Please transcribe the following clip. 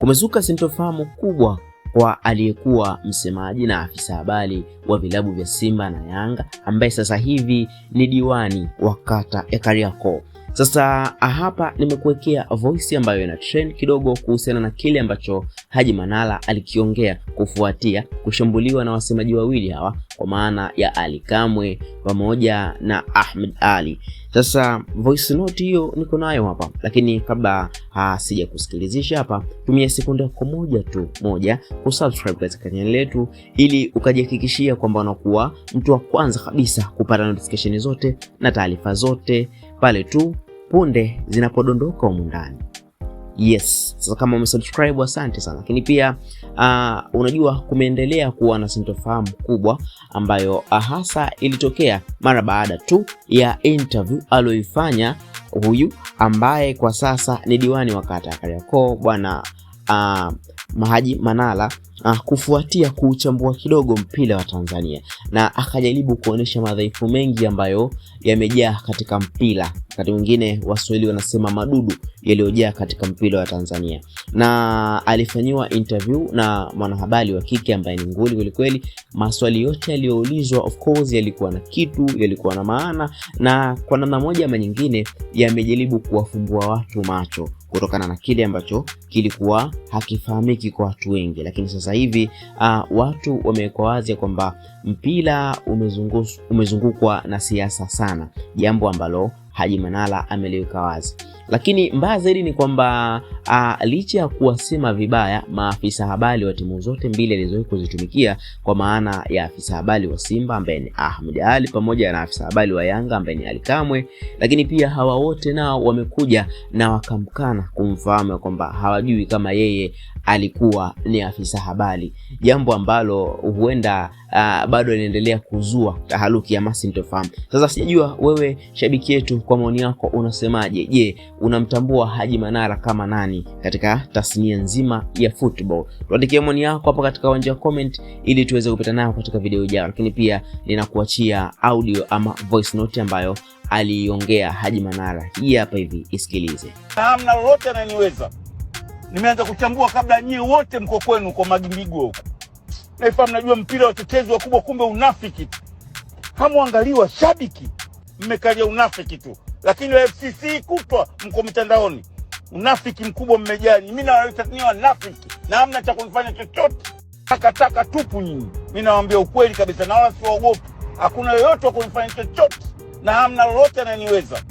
Kumezuka sintofahamu kubwa kwa aliyekuwa msemaji na afisa habari wa vilabu vya Simba na Yanga ambaye sasa hivi ni diwani wa kata ya Kariakoo. Sasa hapa nimekuwekea voice ambayo ina trend kidogo kuhusiana na kile ambacho Haji Manara alikiongea kufuatia kushambuliwa na wasemaji wawili hawa, kwa maana ya Ally Kamwe pamoja na Ahmed Ally. Sasa voice note hiyo niko nayo hapa, lakini kabla sija kusikilizisha hapa, tumia sekunde yako moja kusubscribe katika channel yetu ili ukajihakikishia kwamba unakuwa mtu wa kwanza kabisa kupata notification zote na taarifa zote pale tu punde zinapodondoka humu ndani. Yes, sasa kama umesubscribe asante sana. Lakini pia unajua kumeendelea kuwa na sintofahamu kubwa ambayo hasa ilitokea mara baada tu ya interview aliyoifanya huyu ambaye kwa sasa ni diwani wa kata ya Kariakoo bwana Haji Manara kufuatia kuchambua kidogo mpira wa Tanzania, na akajaribu kuonesha madhaifu mengi ambayo yamejaa katika mpira. Wakati mwingine Waswahili wanasema madudu yaliyojaa katika mpira wa Tanzania. Na alifanyiwa interview na mwanahabari wa kike ambaye ni nguli kweli. Maswali yote yaliyoulizwa of course yalikuwa na kitu, yalikuwa na maana, na kwa namna moja ama nyingine yamejaribu kuwafumbua watu macho kutokana na kile ambacho kilikuwa hakifahamiki kwa watu wengi. Lakini sasa hivi watu wameweka wazi kwamba mpira umezungukwa na siasa sana, jambo ambalo Haji Manara ameliweka wazi. Lakini mbaya zaidi ni kwamba licha ya kuwasema vibaya maafisa habari wa timu zote mbili alizowahi kuzitumikia, kwa maana ya afisa habari wa Simba ambaye ni Ahmed Ally pamoja na afisa habari wa Yanga ambaye ni Ally Kamwe, lakini pia hawa wote nao wamekuja na wakamkana kumfahamu kwamba hawajui kama yeye alikuwa ni afisa habari, jambo ambalo huenda bado linaendelea kuzua taharuki ya sintofahamu. Sasa sijajua wewe shabiki yetu, kwa maoni yako unasemaje? Je, unamtambua Haji Manara kama nani katika tasnia nzima ya football? Tuandikie maoni yako hapa katika uwanja wa comment ili tuweze kupita nayo katika video ijayo. Lakini pia ninakuachia audio ama voice note ambayo aliongea Haji Manara. Hii hapa hivi, isikilize. Hamna lolote ananiweza. Nimeanza kuchambua kabla nyinyi wote mko kwenu kwa magimbigo huko. Naifahamu, najua mpira watetezi wakubwa, kumbe unafiki tu. Hamuangaliwa shabiki, mmekalia unafiki tu. Lakini wa FCC kutwa mko mitandaoni, unafiki mkubwa mmejani. Mimi nawaita ni wanafiki na hamna cha kunifanya chochote. Takataka tupu nyinyi. Mimi nawaambia ukweli kabisa na wala siwaogopi. Hakuna yoyote wa kunifanya chochote na hamna lolote ananiweza.